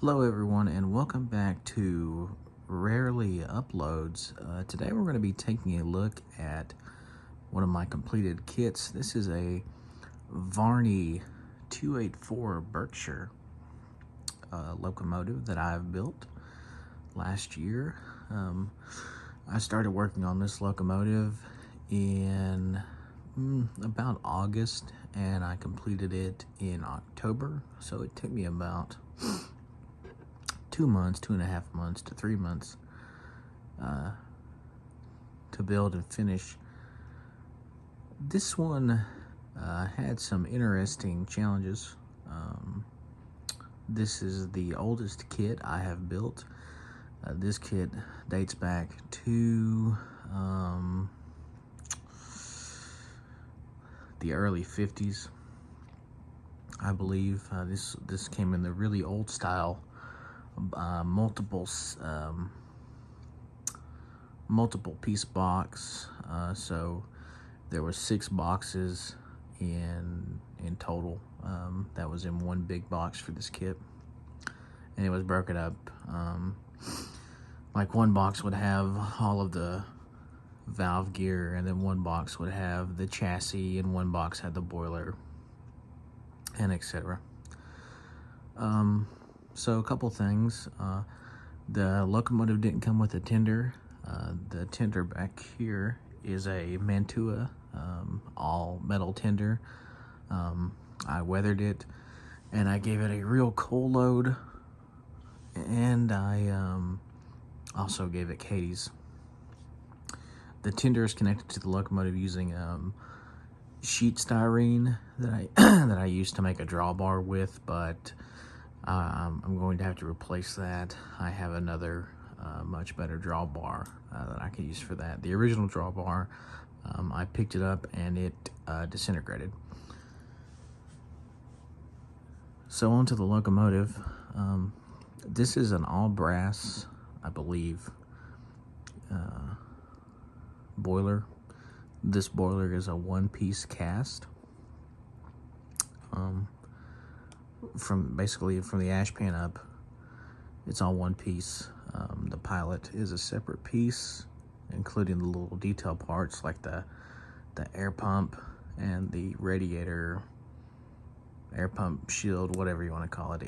Hello everyone and welcome back to Rarely Uploads. Today we're going to be taking a look at one of my completed kits. This is a Varney 284 Berkshire locomotive that I've built last year. I started working on this locomotive in about August and I completed it in October, so it took me about 2.5 months to 3 months to build and finish. This one had some interesting challenges. This is the oldest kit I have built. This kit dates back to the early 50s, I believe. This came in the really old style multiple piece box, so there were 6 boxes in total. That was in one big box for this kit, and it was broken up. Like one box would have all of the valve gear, and then one box would have the chassis, and one box had the boiler, and etc. So a couple things. The locomotive didn't come with a tender. The tender back here is a Mantua all metal tender. I weathered it and I gave it a real coal load, and I also gave it Katie's. The tender is connected to the locomotive using sheet styrene that I that I used to make a drawbar with, but I'm going to have to replace that. I have another much better drawbar that I can use for that. The original drawbar, I picked it up and it disintegrated. So onto the locomotive. This is an all brass, I believe, boiler. This boiler is a one-piece cast. From the ash pan up, it's all one piece. The pilot is a separate piece, including the little detail parts like the air pump and the radiator, air pump shield, whatever you want to call it.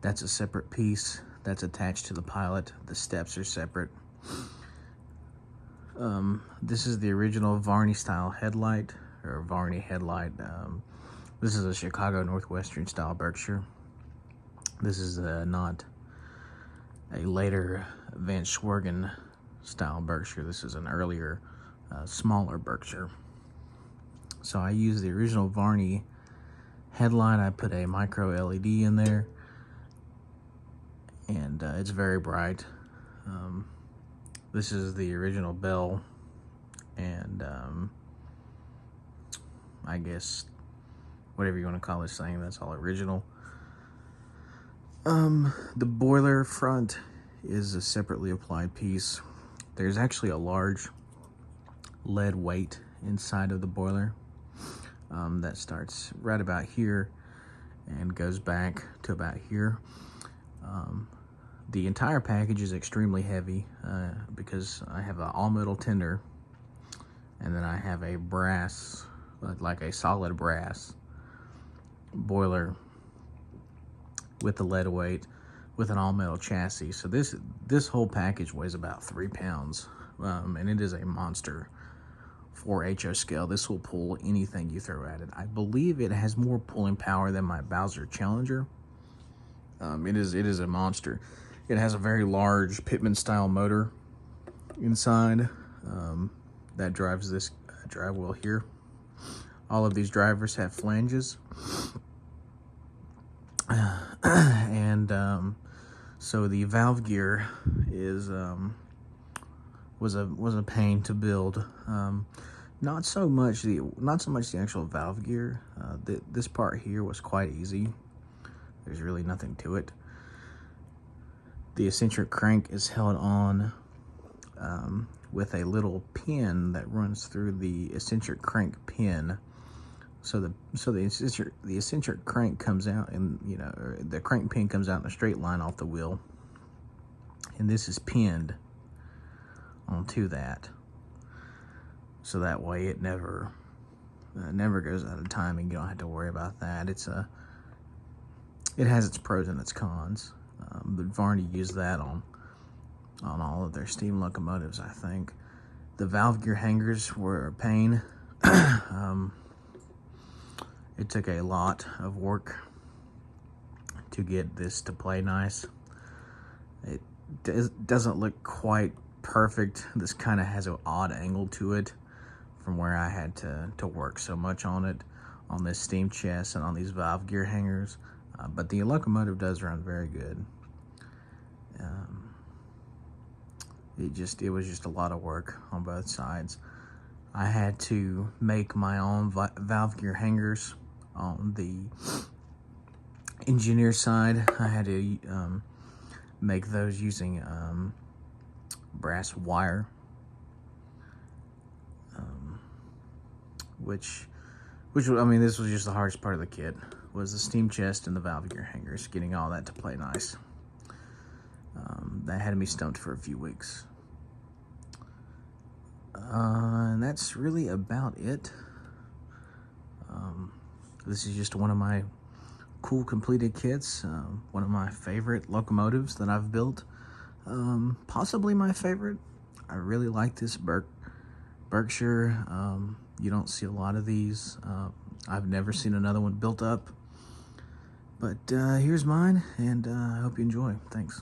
That's a separate piece that's attached to the pilot. The steps are separate. This is the original Varney style headlight, or Varney headlight. This is a Chicago Northwestern style Berkshire. This is not a later Van Schwergen style Berkshire. This is an earlier, smaller Berkshire. So I used the original Varney headlight. I put a micro LED in there, and it's very bright. This is the original bell, and I guess whatever you want to call this thing, that's all original. The boiler front is a separately applied piece. There's actually a large lead weight inside of the boiler that starts right about here and goes back to about here. The entire package is extremely heavy because I have an all-metal tender, and then I have a brass, like a solid brass boiler with the lead weight with an all-metal chassis. So this whole package weighs about 3 pounds, and it is a monster for HO scale. This will pull anything you throw at it. I believe it has more pulling power than my Bowser Challenger. It is a monster. It has a very large Pitman style motor inside that drives this drive wheel here. All of these drivers have flanges, and so the valve gear was a pain to build. Not so much the actual valve gear. This part here was quite easy. There's really nothing to it. The eccentric crank is held on with a little pin that runs through the eccentric crank pin So the eccentric crank comes out, and the crank pin comes out in a straight line off the wheel, and this is pinned onto that, so that way it never goes out of timing. You don't have to worry about that. It has its pros and its cons, but Varney used that on all of their steam locomotives, I think. The valve gear hangers were a pain. It took a lot of work to get this to play nice. It doesn't look quite perfect. This kind of has an odd angle to it from where I had to work so much on it, on this steam chest and on these valve gear hangers. But the locomotive does run very good. It was just a lot of work on both sides. I had to make my own valve gear hangers on the engineer side. I had to make those using brass wire, which I mean, this was just the hardest part of the kit, was the steam chest and the valve gear hangers, getting all that to play nice. That had me stumped for a few weeks. And that's really about it. This is just one of my cool completed kits, one of my favorite locomotives that I've built, possibly my favorite. I really like this Berkshire. You don't see a lot of these. I've never seen another one built up, but here's mine, and I hope you enjoy. Thanks.